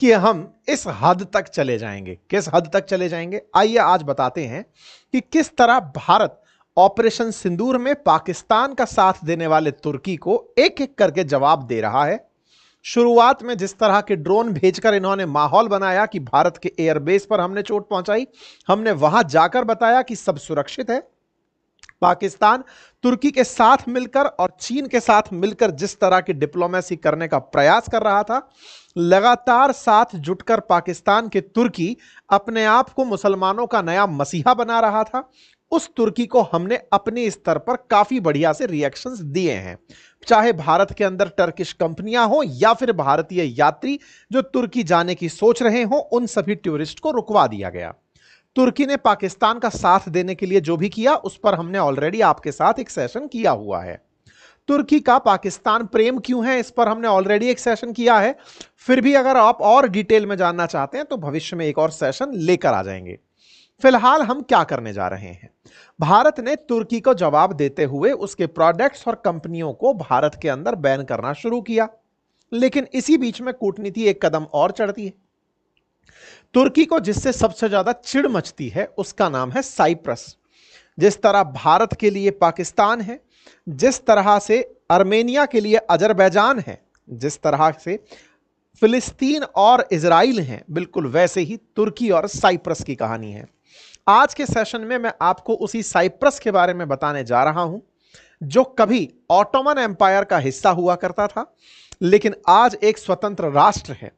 कि हम इस हद तक चले जाएंगे। किस हद तक चले जाएंगे, आइए आज बताते हैं कि किस तरह भारत ऑपरेशन सिंदूर में पाकिस्तान का साथ देने वाले तुर्की को एक एक करके जवाब दे रहा है। शुरुआत में जिस तरह के ड्रोन भेजकर इन्होंने माहौल बनाया कि भारत के एयरबेस पर हमने चोट पहुंचाई, हमने वहां जाकर बताया कि सब सुरक्षित है। पाकिस्तान तुर्की के साथ मिलकर और चीन के साथ मिलकर जिस तरह की डिप्लोमेसी करने का प्रयास कर रहा था, लगातार साथ जुटकर पाकिस्तान के तुर्की अपने आप को मुसलमानों का नया मसीहा बना रहा था। उस तुर्की को हमने अपने स्तर पर काफी बढ़िया से रिएक्शंस दिए हैं। चाहे भारत के अंदर टर्किश कंपनियां हो या फिर भारतीय यात्री जो तुर्की जाने की सोच रहे हो, उन सभी टूरिस्ट को रुकवा दिया गया। तुर्की ने पाकिस्तान का साथ देने के लिए जो भी किया उस पर हमने ऑलरेडी आपके साथ एक सेशन किया हुआ है। तुर्की का पाकिस्तान प्रेम क्यों है, इस पर हमने ऑलरेडी एक सेशन किया है। फिर भी अगर आप और डिटेल में जानना चाहते हैं तो भविष्य में एक और सेशन लेकर आ जाएंगे। फिलहाल हम क्या करने जा रहे हैं, भारत ने तुर्की को जवाब देते हुए उसके प्रोडक्ट्स और कंपनियों को भारत के अंदर बैन करना शुरू किया। लेकिन इसी बीच में कूटनीति एक कदम और चढ़ती है। तुर्की को जिससे सबसे ज्यादा चिढ़ मचती है उसका नाम है साइप्रस। जिस तरह भारत के लिए पाकिस्तान है, जिस तरह से अर्मेनिया के लिए अजरबैजान है, जिस तरह से फिलिस्तीन और इजराइल हैं, बिल्कुल वैसे ही तुर्की और साइप्रस की कहानी है। आज के सेशन में मैं आपको उसी साइप्रस के बारे में बताने जा रहा हूं जो कभी ऑटोमन एम्पायर का हिस्सा हुआ करता था, लेकिन आज एक स्वतंत्र राष्ट्र है।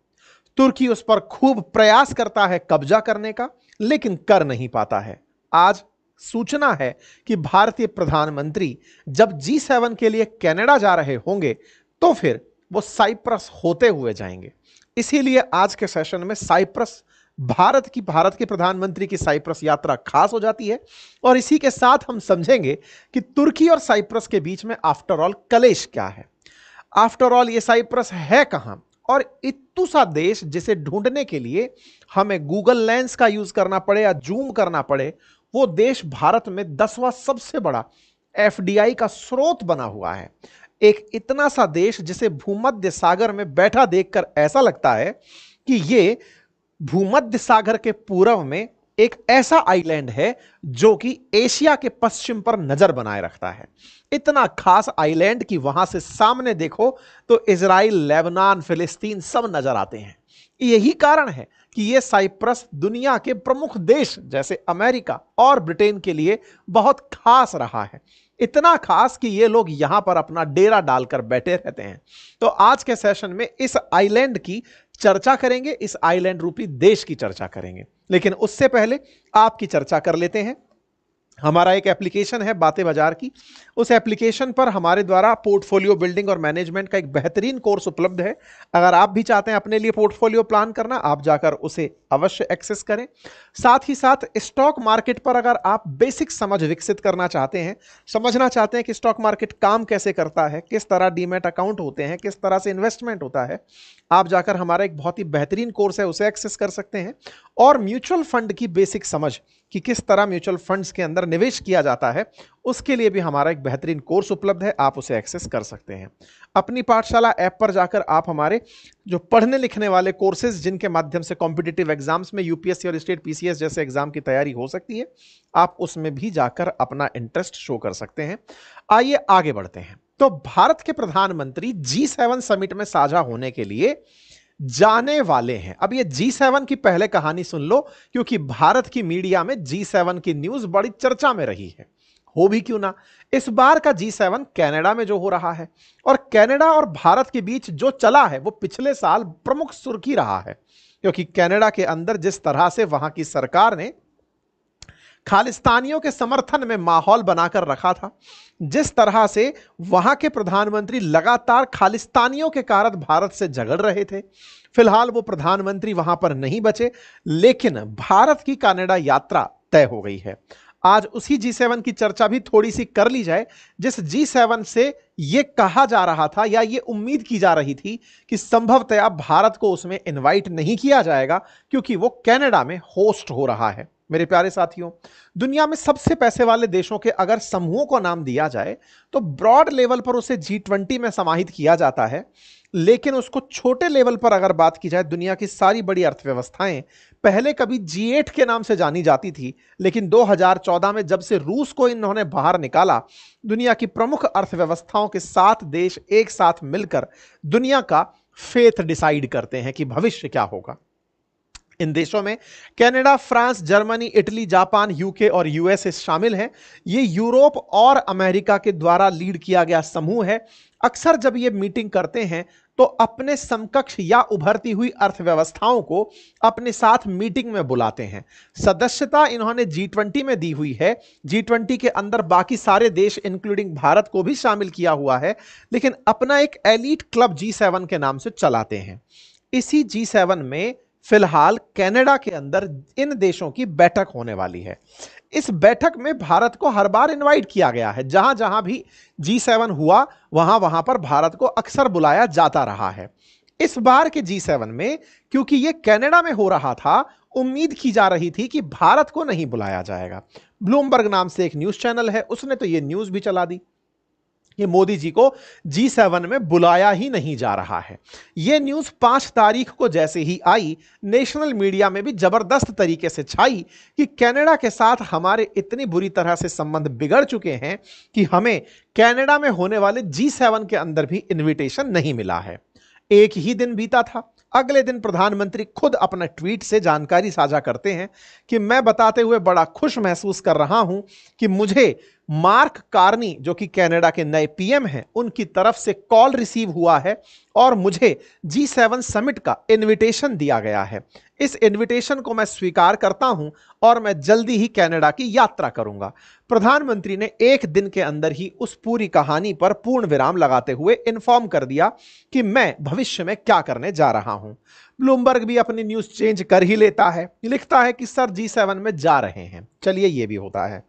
तुर्की उस पर खूब प्रयास करता है कब्जा करने का, लेकिन कर नहीं पाता है। आज सूचना है कि भारतीय प्रधानमंत्री जब G7 के लिए कनाडा जा रहे होंगे तो फिर वो साइप्रस होते हुए जाएंगे। इसीलिए आज के सेशन में साइप्रस, भारत के प्रधानमंत्री की साइप्रस यात्रा खास हो जाती है। और इसी के साथ हम समझेंगे कि तुर्की और साइप्रस के बीच में आफ्टर ऑल कलेश क्या है। आफ्टर ऑल ये साइप्रस है कहां, और इत्तू सा देश जिसे ढूंढने के लिए हमें गूगल लेंस का यूज करना पड़े या जूम करना पड़े, वो देश भारत में 10वां सबसे बड़ा एफडीआई का स्रोत बना हुआ है। एक इतना सा देश जिसे भूमध्य सागर में बैठा देखकर ऐसा लगता है कि ये भूमध्य सागर के पूर्व में एक ऐसा आइलैंड है जो कि एशिया के पश्चिम पर नजर बनाए रखता है। इतना खास आइलैंड कि वहां से सामने देखो तो इजराइल, लेबनान, फिलिस्तीन सब नजर आते हैं। यही कारण है कि यह साइप्रस दुनिया के प्रमुख देश जैसे अमेरिका और ब्रिटेन के लिए बहुत खास रहा है। इतना खास कि ये लोग यहां पर अपना डेरा डालकर बैठे रहते हैं। तो आज के सेशन में इस आइलैंड की चर्चा करेंगे, इस आइलैंड रूपी देश की चर्चा करेंगे। लेकिन उससे पहले आपकी चर्चा कर लेते हैं। हमारा एक एप्लीकेशन है बातें बाजार की। उस एप्लीकेशन पर हमारे द्वारा पोर्टफोलियो बिल्डिंग और मैनेजमेंट का एक बेहतरीन कोर्स उपलब्ध है। अगर आप भी चाहते हैं अपने लिए पोर्टफोलियो प्लान करना, आप जाकर उसे अवश्य एक्सेस करें। साथ ही साथ स्टॉक मार्केट पर अगर आप बेसिक समझ विकसित करना चाहते हैं, समझना चाहते हैं कि स्टॉक मार्केट काम कैसे करता है, किस तरह डीमैट अकाउंट होते हैं, किस तरह से इन्वेस्टमेंट होता है, आप जाकर हमारा एक बहुत ही बेहतरीन कोर्स है उसे एक्सेस कर सकते हैं। और म्यूचुअल फंड की बेसिक समझ कि किस तरह म्यूचुअल फंड्स के अंदर निवेश किया जाता है, उसके लिए भी हमारा एक बेहतरीन कोर्स उपलब्ध है, आप उसे एक्सेस कर सकते हैं। अपनी पाठशाला ऐप पर जाकर आप हमारे जो पढ़ने लिखने वाले कोर्सेज जिनके माध्यम से कॉम्पिटिटिव एग्जाम्स में यूपीएससी और स्टेट पीसीएस जैसे एग्जाम की तैयारी हो सकती है, आप उसमें भी जाकर अपना इंटरेस्ट शो कर सकते हैं। आइए आगे बढ़ते हैं। तो भारत के प्रधानमंत्री G7 समिट में साझा होने के लिए जाने वाले हैं। अब ये G7 की पहले कहानी सुन लो, क्योंकि भारत की मीडिया में G7 की न्यूज बड़ी चर्चा में रही है। हो भी क्यों ना, इस बार का G7 कनाडा में जो हो रहा है, और कनाडा और भारत के बीच जो चला है वो पिछले साल प्रमुख सुर्खी रहा है। क्योंकि कनाडा के अंदर जिस तरह से वहां की सरकार ने खालिस्तानियों के समर्थन में माहौल बनाकर रखा था, जिस तरह से वहां के प्रधानमंत्री लगातार खालिस्तानियों के कारण भारत से झगड़ रहे थे। फिलहाल वो प्रधानमंत्री वहां पर नहीं बचे, लेकिन भारत की कनाडा यात्रा तय हो गई है। आज उसी G7 की चर्चा भी थोड़ी सी कर ली जाए, जिस G7 से यह कहा जा रहा था या ये उम्मीद की जा रही थी कि संभवतया भारत को उसमें इनवाइट नहीं किया जाएगा क्योंकि वो कनाडा में होस्ट हो रहा है। मेरे प्यारे साथियों, दुनिया में सबसे पैसे वाले देशों के अगर समूहों को नाम दिया जाए तो ब्रॉड लेवल पर उसे G20 में समाहित किया जाता है। लेकिन उसको छोटे लेवल पर अगर बात की जाए, दुनिया की सारी बड़ी अर्थव्यवस्थाएं पहले कभी G8 के नाम से जानी जाती थी, लेकिन 2014 में जब से रूस को इन्होंने बाहर निकाला, दुनिया की प्रमुख अर्थव्यवस्थाओं के 7 देश एक साथ मिलकर दुनिया का फेथ डिसाइड करते हैं कि भविष्य क्या होगा। इन देशों में Canada, France, Germany, Italy, Japan, UK और यूएसए शामिल हैं। ये यूरोप और अमेरिका के द्वारा लीड किया गया समूह है। अक्सर जब ये मीटिंग करते हैं तो अपने समकक्ष या उभरती हुई अर्थव्यवस्थाओं को अपने साथ मीटिंग में बुलाते हैं। सदस्यता इन्होंने G20 में दी हुई है। G20 के अंदर बाकी सारे देश इंक्लूडिंग भारत को भी शामिल किया हुआ है, लेकिन अपना एक एलीट क्लब G7 के नाम से चलाते हैं। इसी G7 में फिलहाल कनाडा के अंदर इन देशों की बैठक होने वाली है। इस बैठक में भारत को हर बार इनवाइट किया गया है। जहां जहां भी G7 हुआ वहां वहां पर भारत को अक्सर बुलाया जाता रहा है। इस बार के G7 में क्योंकि यह कनाडा में हो रहा था, उम्मीद की जा रही थी कि भारत को नहीं बुलाया जाएगा। ब्लूमबर्ग नाम से एक न्यूज चैनल है, उसने तो यह न्यूज भी चला दी कि मोदी जी को G7 में बुलाया ही नहीं जा रहा है। यह न्यूज 5 तारीख को जैसे ही आई, नेशनल मीडिया में भी जबरदस्त तरीके से छाई कि कनाडा के साथ हमारे इतनी बुरी तरह से संबंध बिगड़ चुके हैं कि हमें कनाडा में होने वाले G7 के अंदर भी इनविटेशन नहीं मिला है। एक ही दिन बीता था, अगले दिन प्रधानमंत्री खुद अपना ट्वीट से जानकारी साझा करते हैं कि मैं बताते हुए बड़ा खुश महसूस कर रहा हूं कि मुझे मार्क कार्नी, जो कि कनाडा के नए पीएम हैं, उनकी तरफ से कॉल रिसीव हुआ है और मुझे G7 समिट का इनविटेशन दिया गया है। इस इनविटेशन को मैं स्वीकार करता हूं और मैं जल्दी ही कनाडा की यात्रा करूंगा। प्रधानमंत्री ने एक दिन के अंदर ही उस पूरी कहानी पर पूर्ण विराम लगाते हुए इन्फॉर्म कर दिया कि मैं भविष्य में क्या करने जा रहा हूं। ब्लूमबर्ग भी अपनी न्यूज चेंज कर ही लेता है, लिखता है कि सर G7 में जा रहे हैं। चलिए, यह भी होता है।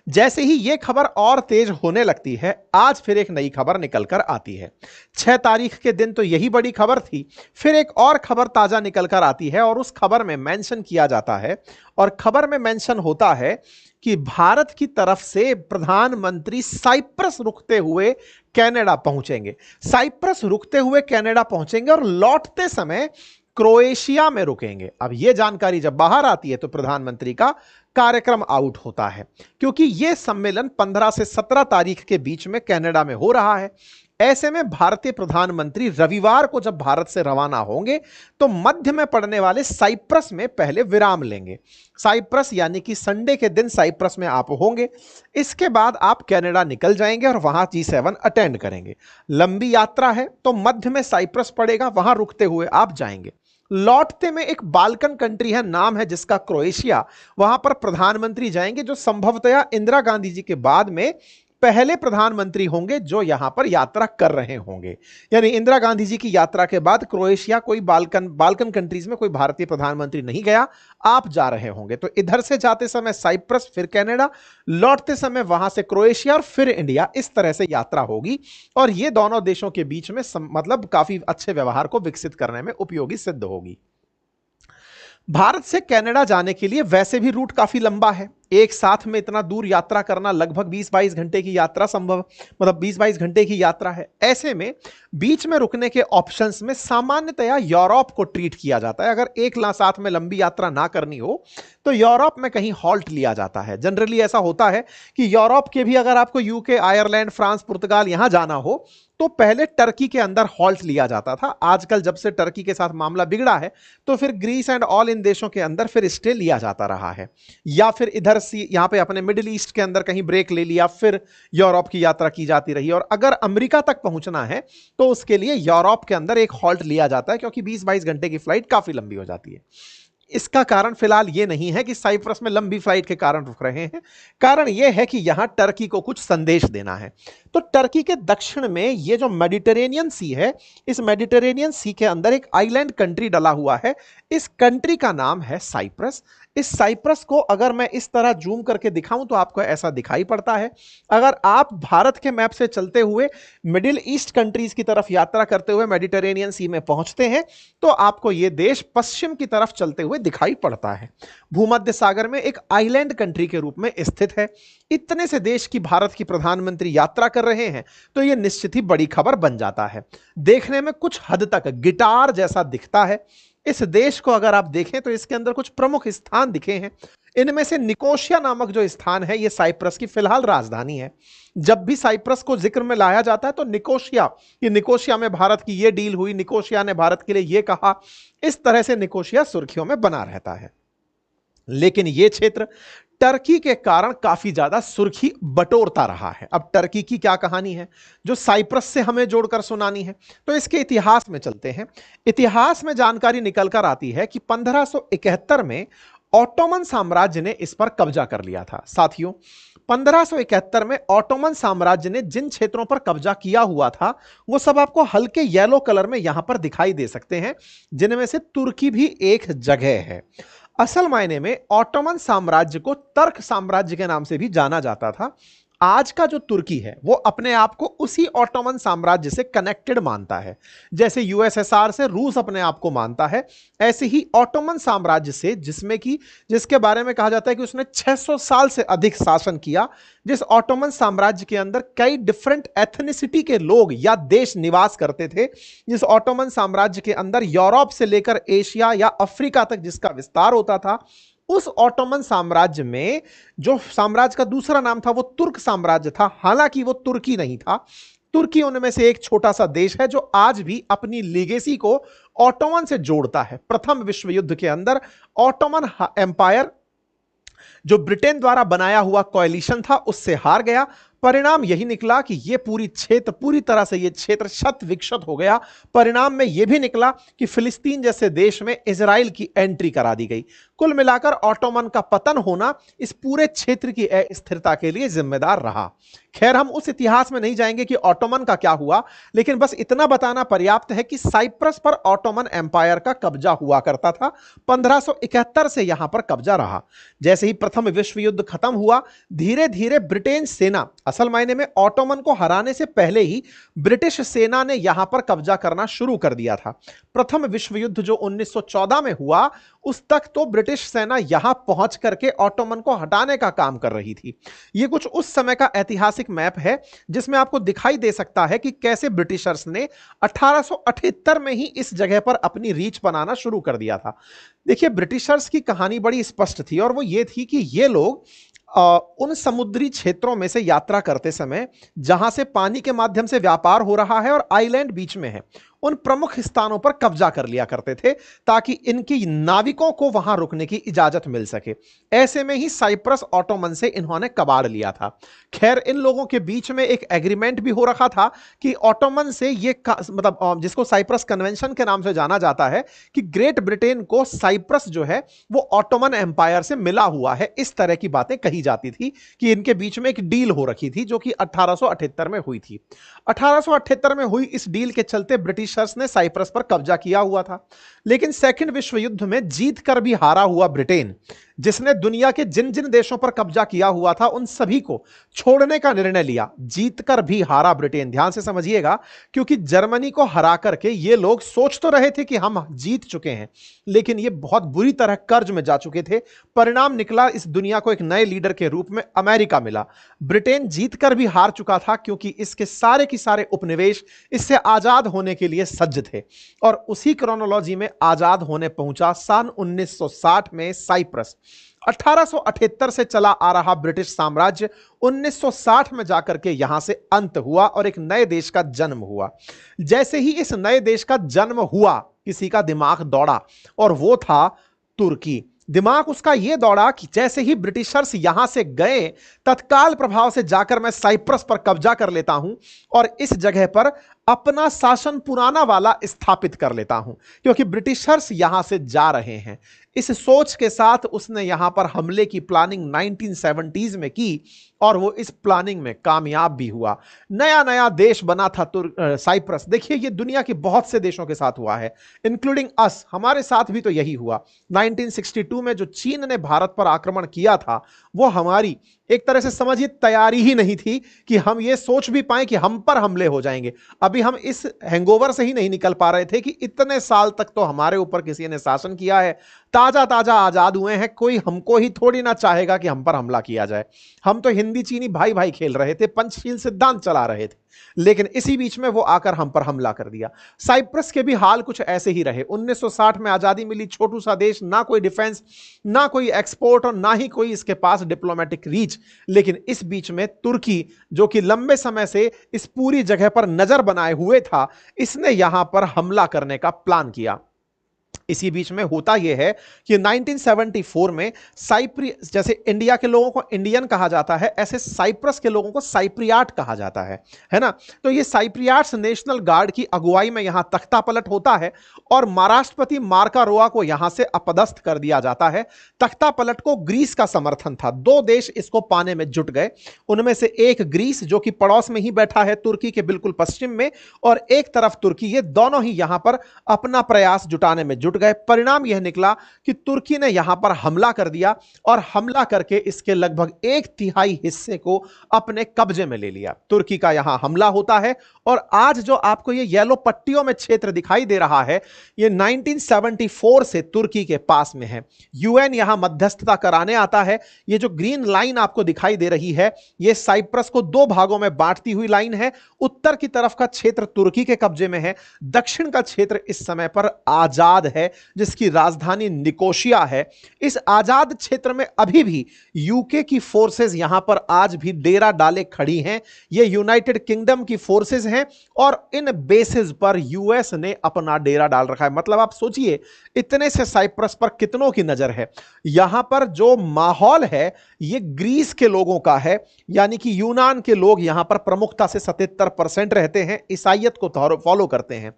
जैसे ही यह खबर और तेज होने लगती है, आज फिर एक नई खबर निकलकर आती है। 6 तारीख के दिन तो यही बड़ी खबर थी, फिर एक और खबर ताजा निकलकर आती है और उस खबर में मेंशन किया जाता है, और खबर में मेंशन होता है कि भारत की तरफ से प्रधानमंत्री साइप्रस रुकते हुए कनाडा पहुंचेंगे। साइप्रस रुकते हुए कनाडा पहुंचेंगे और लौटते समय क्रोएशिया में रुकेंगे। अब यह जानकारी जब बाहर आती है तो प्रधानमंत्री का कार्यक्रम आउट होता है, क्योंकि यह सम्मेलन 15 से 17 तारीख के बीच में कनाडा में हो रहा है। ऐसे में भारतीय प्रधानमंत्री रविवार को जब भारत से रवाना होंगे तो मध्य में पड़ने वाले साइप्रस में पहले विराम लेंगे। साइप्रस यानी कि संडे के दिन साइप्रस में आप होंगे। इसके बाद आप कनाडा निकल जाएंगे और वहां G7 अटेंड करेंगे। लंबी यात्रा है तो मध्य में साइप्रस पड़ेगा, वहां रुकते हुए आप जाएंगे। लौटते में एक बाल्कन कंट्री है, नाम है जिसका क्रोएशिया, वहां पर प्रधानमंत्री जाएंगे, जो संभवतया इंदिरा गांधी जी के बाद में पहले प्रधानमंत्री होंगे जो यहां पर यात्रा कर रहे होंगे। यानी इंदिरा गांधी जी की यात्रा के बाद क्रोएशिया कोई बाल्कन कंट्रीज में कोई भारतीय प्रधानमंत्री नहीं गया, आप जा रहे होंगे। तो इधर से जाते समय साइप्रस, फिर कनाडा, लौटते समय वहां से क्रोएशिया और फिर इंडिया, इस तरह से यात्रा होगी। और ये दोनों देशों के बीच में मतलब काफी अच्छे व्यवहार को विकसित करने में उपयोगी सिद्ध होगी। भारत से कनाडा जाने के लिए वैसे भी रूट काफी लंबा है। एक साथ में इतना दूर यात्रा करना, लगभग 20-22 घंटे की यात्रा संभव, मतलब 20-22 घंटे की यात्रा है। ऐसे में बीच में रुकने के ऑप्शंस में सामान्यतया यूरोप को ट्रीट किया जाता है। अगर एक साथ में लंबी यात्रा ना करनी हो तो यूरोप में कहीं हॉल्ट लिया जाता है। जनरली ऐसा होता है कि यूरोप के भी अगर आपको यूके, आयरलैंड, फ्रांस, पुर्तगाल यहां जाना हो तो पहले टर्की के अंदर हॉल्ट लिया जाता था। आजकल जब से टर्की के साथ मामला बिगड़ा है तो फिर ग्रीस एंड ऑल इन देशों के अंदर फिर स्टे लिया जाता रहा है, या फिर इधर यहां पे अपने मिडिल ईस्ट के अंदर कहीं ब्रेक ले लिया, फिर यूरोप की यात्रा की जाती रही। और अगर अमेरिका तक पहुंचना है तो उसके लिए यूरोप के अंदर एक हॉल्ट लिया जाता है, क्योंकि 20-22 घंटे की फ्लाइट काफी लंबी हो जाती है। इसका कारण फिलहाल यह नहीं है कि साइप्रस में लंबी फ्लाइट के कारण रुक रहे हैं, कारण यह है कि यहां टर्की को कुछ संदेश देना है। तो टर्की के दक्षिण में यह जो मेडिटेरेनियन सी है, इस मेडिटेरेनियन सी के अंदर एक आइलैंड कंट्री डला हुआ है। इस कंट्री का नाम है साइप्रस। इस साइप्रस को अगर मैं इस तरह जूम करके दिखाऊं तो आपको ऐसा दिखाई पड़ता है। अगर आप भारत के मैप से चलते हुए मिडिल ईस्ट कंट्रीज की तरफ यात्रा करते हुए मेडिटेरेनियन सी में पहुंचते हैं तो आपको यह देश पश्चिम की तरफ चलते हुए में दिखाई पड़ता है। भूमध्य सागर में एक आइलैंड कंट्री के रूप में स्थित है। इतने से देश की भारत की प्रधानमंत्री यात्रा कर रहे हैं तो यह निश्चित ही बड़ी खबर बन जाता है। देखने में कुछ हद तक गिटार जैसा दिखता है। इस देश को अगर आप देखें तो इसके अंदर कुछ प्रमुख स्थान दिखे हैं। इनमें से निकोशिया नामक जो स्थान है यह साइप्रस की फिलहाल राजधानी है। जब भी साइप्रस को जिक्र में लाया जाता है तो निकोशिया में भारत की यह डील हुई, निकोशिया ने भारत के लिए यह कहा, इस तरह से निकोशिया सुर्खियों में बना रहता है। लेकिन यह क्षेत्र टर्की के कारण काफी ज्यादा सुर्खी बटोरता रहा है। अब टर्की की क्या कहानी है जो साइप्रस से हमें जोड़कर सुनानी है, तो इसके इतिहास में चलते हैं। इतिहास में जानकारी निकलकर आती है कि 1571 में ऑटोमन साम्राज्य ने इस पर कब्जा कर लिया था। साथियों, 1571 में ऑटोमन साम्राज्य ने जिन क्षेत्रों पर कब्जा किया हुआ था वो सब आपको हल्के येलो कलर में यहां पर दिखाई दे सकते हैं, जिनमें से तुर्की भी एक जगह है। असल मायने में ऑटोमन साम्राज्य को तर्क साम्राज्य के नाम से भी जाना जाता था। आज का जो तुर्की है वो अपने आप को उसी ऑटोमन साम्राज्य से कनेक्टेड मानता है। जैसे यूएसएसआर से रूस अपने आप को मानता है, ऐसे ही ऑटोमन साम्राज्य से, जिसके बारे में कहा जाता है कि उसने 600 साल से अधिक शासन किया, जिस ऑटोमन साम्राज्य के अंदर कई डिफरेंट एथनिसिटी के लोग या देश निवास करते थे, जिस ऑटोमन साम्राज्य के अंदर यूरोप से लेकर एशिया या अफ्रीका तक जिसका विस्तार होता था, उस ऑटोमन साम्राज्य में जो साम्राज्य का दूसरा नाम था वो तुर्क साम्राज्य था। हालांकि वो तुर्की नहीं था, तुर्की उनमें से एक छोटा सा देश है जो आज भी अपनी लीगेसी को ऑटोमन से जोड़ता है। प्रथम विश्व युद्ध के अंदर ऑटोमन एम्पायर जो ब्रिटेन द्वारा बनाया हुआ कोएलिशन था उससे हार गया। परिणाम यही निकला कि यह पूरी तरह से यह क्षेत्र शत विक्षत हो गया। परिणाम में यह भी निकला कि फिलिस्तीन जैसे देश में इजराइल की एंट्री करा दी गई। कुल मिलाकर ऑटोमन का पतन होना इस पूरे क्षेत्र की अस्थिरता के लिए जिम्मेदार रहा। खैर, हम उस इतिहास में नहीं जाएंगे कि ऑटोमन का क्या हुआ, लेकिन बस इतना बताना पर्याप्त है कि साइप्रस पर ऑटोमन एम्पायर का कब्जा हुआ करता था। 1571 से यहां पर कब्जा रहा। जैसे ही प्रथम विश्व युद्ध खत्म हुआ, धीरे धीरे ब्रिटेन सेना, असल मायने में ऑटोमन को हराने से पहले ही ब्रिटिश सेना ने यहां पर कब्जा करना शुरू कर दिया था। प्रथम विश्व युद्ध जो 1914 में हुआ, उस तक तो ब्रिटिश सेना यहां पहुंच करके ऑटोमन को हटाने का काम कर रही थी। यह कुछ उस समय का ऐतिहासिक मैप है जिसमें आपको दिखाई दे सकता है कि कैसे ब्रिटिशर्स ने 1878 में ही इस जगह पर अपनी रीच बनाना शुरू कर दिया था। देखिए, ब्रिटिशर्स की कहानी बड़ी स्पष्ट थी और वो ये थी कि ये लोग उन समुद्री क्षेत्रों में से यात्रा करते समय जहां से पानी के माध्यम से व्यापार हो रहा है और आइलैंड बीच में है, उन प्रमुख स्थानों पर कब्जा कर लिया करते थे ताकि इनकी नाविकों को वहां रुकने की इजाजत मिल सके। ऐसे में ही साइप्रस ऑटोमन से इन्होंने कबाड़ लिया था। खैर, इन लोगों के बीच में एक एग्रीमेंट भी हो रखा था कि ऑटोमन से जिसको साइप्रस कन्वेंशन के नाम से जाना जाता है, कि ग्रेट ब्रिटेन को साइप्रस जो है वो ऑटोमन एम्पायर से मिला हुआ है। इस तरह की बातें कही जाती थी कि इनके बीच में एक डील हो रखी थी जो कि 1878 में हुई थी। 1878 में हुई इस डील के चलते ब्रिटिशर्स ने साइप्रस पर कब्जा किया हुआ था। लेकिन सेकंड विश्व युद्ध में जीत कर भी हारा हुआ ब्रिटेन, जिसने दुनिया के जिन जिन देशों पर कब्जा किया हुआ था उन सभी को छोड़ने का निर्णय लिया। जीतकर भी हारा ब्रिटेन, ध्यान से समझिएगा, क्योंकि जर्मनी को हरा करके ये लोग सोच तो रहे थे कि हम जीत चुके हैं, लेकिन ये बहुत बुरी तरह कर्ज में जा चुके थे। परिणाम निकला, इस दुनिया को एक नए लीडर के रूप में अमेरिका मिला। ब्रिटेन जीतकर भी हार चुका था क्योंकि इसके सारे के सारे उपनिवेश इससे आजाद होने के लिए सज्ज थे, और उसी क्रोनोलॉजी में आजाद होने पहुंचा सन 1960 में साइप्रस। 1878 से चला आ रहा ब्रिटिश साम्राज्य 1960 में जाकर के यहां से अंत हुआ और एक नए देश का जन्म हुआ। जैसे ही इस नए देश का जन्म हुआ, किसी का दिमाग दौड़ा और वो था तुर्की। दिमाग उसका यह दौड़ा कि जैसे ही ब्रिटिशर्स यहां से गए, तत्काल प्रभाव से जाकर मैं साइप्रस पर कब्जा कर लेता हूं और इस जगह पर अपना शासन पुराना वाला स्थापित कर लेता हूं, क्योंकि ब्रिटिशर्स यहां से जा रहे हैं। इस सोच के साथ उसने यहां पर हमले की प्लानिंग 1970s में की और वो इस प्लानिंग में कामयाब भी हुआ। नया नया देश बना था साइप्रस। देखिए, ये दुनिया के बहुत से देशों के साथ हुआ है, इंक्लूडिंग अस। हमारे साथ भी तो यही हुआ। 1962 में जो चीन ने भारत पर आक्रमण किया था, वो हमारी एक तरह से समझिए तैयारी ही नहीं थी कि हम ये सोच भी पाए कि हम पर हमले हो जाएंगे। अभी अभी हम इस हैंगओवर से ही नहीं निकल पा रहे थे कि इतने साल तक तो हमारे ऊपर किसी ने शासन किया है, ताजा ताजा आजाद हुए हैं, कोई हमको ही थोड़ी ना चाहेगा कि हम पर हमला किया जाए। हम तो हिंदी चीनी भाई भाई खेल रहे थे, पंचशील सिद्धांत चला रहे थे, लेकिन इसी बीच में वो आकर हम पर हमला कर दिया। साइप्रस के भी हाल कुछ ऐसे ही रहे। 1960 में आजादी मिली, छोटू सा देश, ना कोई डिफेंस, ना कोई एक्सपोर्ट और ना ही कोई इसके पास डिप्लोमेटिक रीच। लेकिन इस बीच में तुर्की, जो कि लंबे समय से इस पूरी जगह पर नजर बनाए हुए था, इसने यहां पर हमला करने का प्लान किया। इसी बीच में होता यह है कि 1974 में साइप्रस, जैसे इंडिया के लोगों को इंडियन कहा जाता है, ऐसे साइप्रस के लोगों को साइप्रियाट कहा जाता है ना। तो ये साइप्रियाट्स नेशनल गार्ड की अगुवाई में यहां तख्ता पलट होता है और महाराष्ट्रपति मार्कारोवा को यहां से अपदस्थ कर दिया जाता है। तख्ता पलट को ग्रीस का समर्थन था, दो देश इसको पाने में जुट गए। उनमें से एक ग्रीस, जो कि पड़ोस में ही बैठा है तुर्की के बिल्कुल पश्चिम में, और एक तरफ तुर्की, ये दोनों ही यहां पर अपना प्रयास जुटाने में जुट गए। परिणाम यह निकला कि तुर्की ने यहां पर हमला कर दिया और हमला करके इसके लगभग 1/3 हिस्से को अपने कब्जे में ले लिया। तुर्की का यहां हमला होता है और आज जो आपको ये येलो पट्टियों में क्षेत्र दिखाई दे रहा है, ये 1974 से तुर्की के पास में है। यूएन यहां मध्यस्थता कराने आता है। ये जो ग्रीन लाइन आपको दिखाई दे रही है, ये साइप्रस को दो भागों में बांटती हुई लाइन है। उत्तर की तरफ का क्षेत्र तुर्की के कब्जे में है, दक्षिण का क्षेत्र इस समय पर आजाद है, जिसकी राजधानी निकोशिया है। इस आजाद क्षेत्र में अभी भी यूके की फोर्सेस यहां पर आज भी डेरा डाले खड़ी हैं। ये यूनाइटेड किंगडम की फोर्सेस हैं और इन बेसिस पर यूएस ने अपना डेरा डाल रखा है। मतलब आप सोचिए, इतने से साइप्रस पर कितनों की नजर है। यहां पर जो माहौल है ये ग्रीस के लोगों का है, यानी कि यूनान के लोग यहां पर प्रमुखता से 77% रहते हैं, ईसाइयत को फॉलो करते हैं।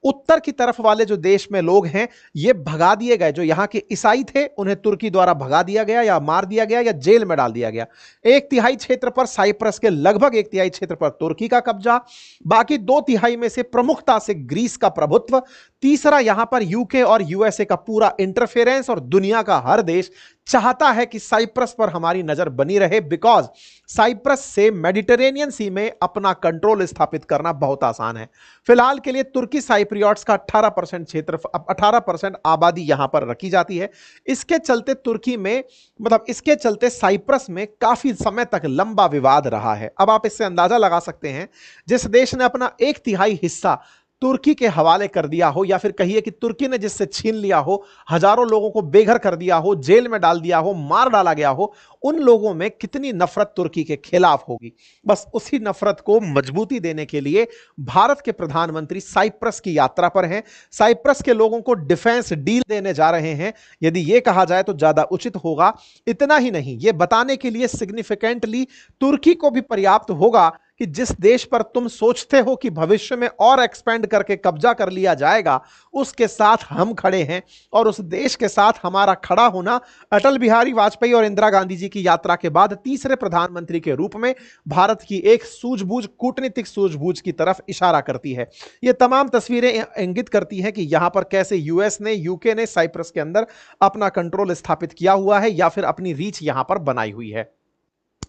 उत्तर की तरफ वाले जो देश में लोग हैं ये भगा दिए गए, जो यहां के ईसाई थे उन्हें तुर्की द्वारा भगा दिया गया या मार दिया गया या जेल में डाल दिया गया। 1/3 क्षेत्र पर साइप्रस के लगभग 1/3 क्षेत्र पर तुर्की का कब्जा, बाकी 2/3 में से प्रमुखता से ग्रीस का प्रभुत्व, तीसरा यहां पर यूके और यूएसए का पूरा इंटरफेरेंस, और दुनिया का हर देश चाहता है कि साइप्रस पर हमारी नजर बनी रहे, बिकॉज साइप्रस से मेडिटेरेनियन सी में अपना कंट्रोल स्थापित करना बहुत आसान है। फिलहाल के लिए तुर्की साइप्रियट्स का 18% क्षेत्र, 18% आबादी यहां पर रखी जाती है। इसके चलते तुर्की में, मतलब इसके चलते साइप्रस में काफी समय तक लंबा विवाद रहा है। अब आप इससे अंदाजा लगा सकते हैं, जिस देश ने अपना 1/3 हिस्सा तुर्की के हवाले कर दिया हो, या फिर कहिए कि तुर्की ने जिससे छीन लिया हो, हजारों लोगों को बेघर कर दिया हो, जेल में डाल दिया हो, मार डाला गया हो, उन लोगों में कितनी नफरत तुर्की के खिलाफ होगी। बस उसी नफरत को मजबूती देने के लिए भारत के प्रधानमंत्री साइप्रस की यात्रा पर हैं। साइप्रस के लोगों को डिफेंस डील देने जा रहे हैं, यदि यह कहा जाए तो ज्यादा उचित होगा। इतना ही नहीं, यह बताने के लिए सिग्निफिकेंटली तुर्की को भी पर्याप्त होगा कि जिस देश पर तुम सोचते हो कि भविष्य में और एक्सपेंड करके कब्जा कर लिया जाएगा, उसके साथ हम खड़े हैं, और उस देश के साथ हमारा खड़ा होना अटल बिहारी वाजपेयी और इंदिरा गांधी जी की यात्रा के बाद तीसरे प्रधानमंत्री के रूप में भारत की एक सूझबूझ, कूटनीतिक सूझबूझ की तरफ इशारा करती है। ये तमाम तस्वीरें इंगित करती हैं कि यहां पर कैसे यूएस ने, यूके ने साइप्रस के अंदर अपना कंट्रोल स्थापित किया हुआ है या फिर अपनी रीच यहां पर बनाई हुई है।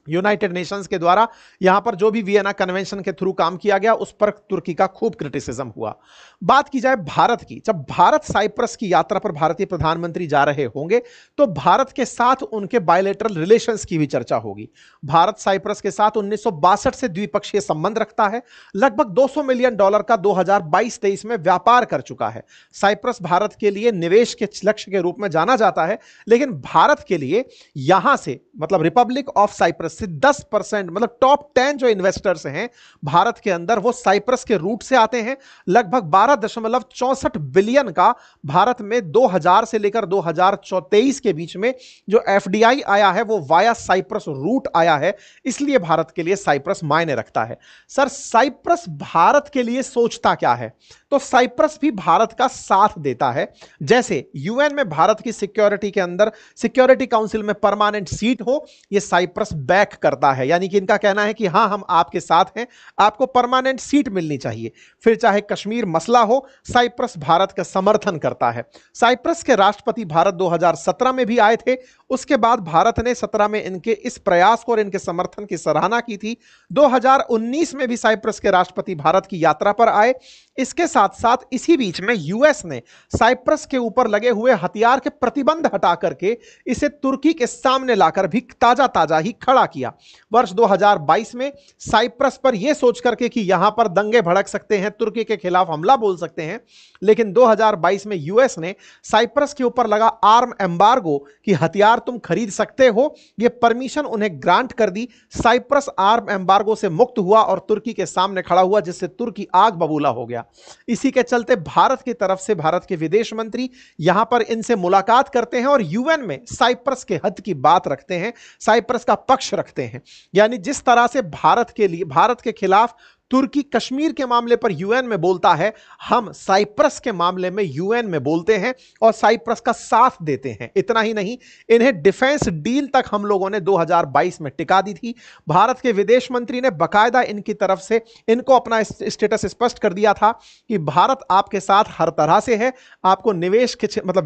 यूनाइटेड नेशंस के द्वारा यहां पर जो भी वियना कन्वेंशन के थ्रू काम किया गया, उस पर तुर्की का खूब क्रिटिसिज्म हुआ। बात की जाए भारत की, जब भारत साइप्रस की यात्रा पर भारतीय प्रधानमंत्री जा रहे होंगे तो भारत के साथ उनके बायलैटरल रिलेशंस की भी चर्चा होगी। भारत साइप्रस के साथ 1962 से द्विपक्षीय संबंध रखता है। लगभग $200 मिलियन का 2022-23 में व्यापार कर चुका है। साइप्रस भारत के लिए निवेश के लक्ष्य के रूप में जाना जाता है, लेकिन भारत के लिए यहां से, मतलब रिपब्लिक ऑफ साइप्रस से 10%, मतलब टॉप 10 जो इन्वेस्टर्स हैं भारत के अंदर, वो साइप्रस के रूट से आते हैं। लगभग 12.64 बिलियन का भारत में 2000 से लेकर 2023 के बीच में जो एफडीआई आया है वो वाया साइप्रस रूट आया है, इसलिए भारत के लिए साइप्रस मायने रखता है। सर, साइप्रस भारत के लिए सोचता क्या है? तो साइप्रस भी भारत का साथ देता है। जैसे यूएन में भारत की सिक्योरिटी के अंदर, सिक्योरिटी काउंसिल में परमानेंट सीट हो, यह साइप्रस बैक करता है, यानी कि इनका कहना है कि हां हम आपके साथ हैं, आपको परमानेंट सीट मिलनी चाहिए। फिर चाहे कश्मीर मसला हो, साइप्रस भारत का समर्थन करता है। साइप्रस के राष्ट्रपति भारत 2017 में भी आए थे। उसके बाद भारत ने 17 में इनके इस प्रयास को और इनके समर्थन की सराहना की थी। 2019 में भी साइप्रस के राष्ट्रपति भारत की यात्रा पर आए। इसके साथ साथ इसी बीच में यूएस ने साइप्रस के ऊपर लगे हुए हथियार के प्रतिबंध हटा करके इसे तुर्की के सामने लाकर भी ताजा ताजा ही खड़ा किया। वर्ष 2022 में साइप्रस पर यह सोच करके कि यहां पर दंगे भड़क सकते हैं, तुर्की के खिलाफ हमला बोल सकते हैं, लेकिन 2022 में यूएस ने साइप्रस के ऊपर लगा आर्म एम्बार्गो कि हथियार तुम खरीद सकते हो, यह परमिशन उन्हें ग्रांट कर दी। साइप्रस आर्म एम्बार्गो से मुक्त हुआ और तुर्की के सामने खड़ा हुआ, जिससे तुर्की आग बबूला हो गया। इसी के चलते भारत की तरफ से भारत के विदेश मंत्री यहां पर इनसे मुलाकात करते हैं और यूएन में साइप्रस के हद की बात रखते हैं, साइप्रस का पक्ष रखते हैं। यानी जिस तरह से भारत के खिलाफ तुर्की कश्मीर के मामले पर यूएन में बोलता है, हम साइप्रस के मामले में यूएन में बोलते हैं और साइप्रस का साथ देते हैं। इतना ही नहीं, इन्हें डिफेंस डील तक हम लोगों ने 2022 में टिका दी थी। भारत के विदेश मंत्री ने बकायदा इनकी तरफ से इनको अपना स्टेटस स्पष्ट कर दिया था कि भारत आपके साथ हर तरह से है। आपको निवेश के मतलब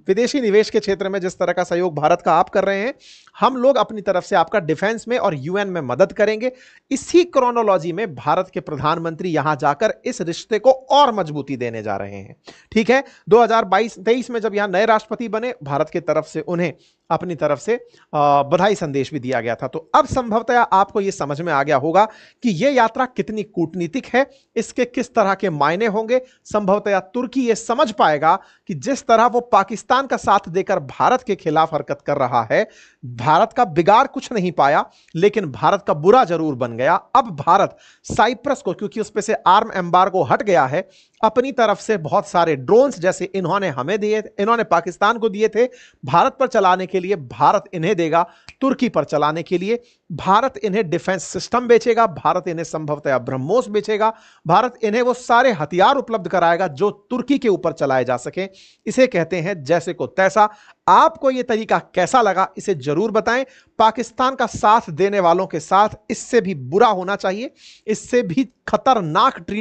विदेशी निवेश के क्षेत्र में जिस तरह का सहयोग भारत का आप कर रहे हैं, हम लोग अपनी तरफ से आपका डिफेंस में और यूएन में मदद करेंगे। इसी क्रोनोलॉजी में भारत के प्रधानमंत्री यहां जाकर इस रिश्ते को और मजबूती देने जा रहे हैं। ठीक है, 2022-23 में जब यहां नए राष्ट्रपति बने, भारत की तरफ से उन्हें अपनी तरफ से बधाई संदेश भी दिया गया था। तो अब संभवतः आपको यह समझ में आ गया होगा कि यह यात्रा कितनी कूटनीतिक है, इसके किस तरह के मायने होंगे। संभवतः तुर्की यह समझ पाएगा कि जिस तरह वो पाकिस्तान का साथ देकर भारत के खिलाफ हरकत कर रहा है, भारत का बिगाड़ कुछ नहीं पाया, लेकिन भारत का बुरा जरूर बन गया। अब भारत साइप्रस को, क्योंकि उस पे से आर्म एम्बार्गो हट गया है, अपनी तरफ से बहुत सारे ड्रोन्स जैसे इन्होंने हमें दिए, इन्होंने पाकिस्तान को दिए थे भारत पर चलाने के लिए, भारत इन्हें देगा तुर्की पर चलाने के लिए। भारत इन्हें डिफेंस सिस्टम बेचेगा, भारत इन्हें संभवतः ब्रह्मोस बेचेगा, भारत इन्हें वो सारे हथियार उपलब्ध कराएगा जो तुर्की के ऊपर चलाए जा सके। इसे कहते हैं जैसे को तैसा। आपको यह तरीका कैसा लगा, इसे जरूर बताएं। पाकिस्तान का साथ देने वालों के साथ इससे भी बुरा होना चाहिए, इससे भी खतरनाक ट्रीट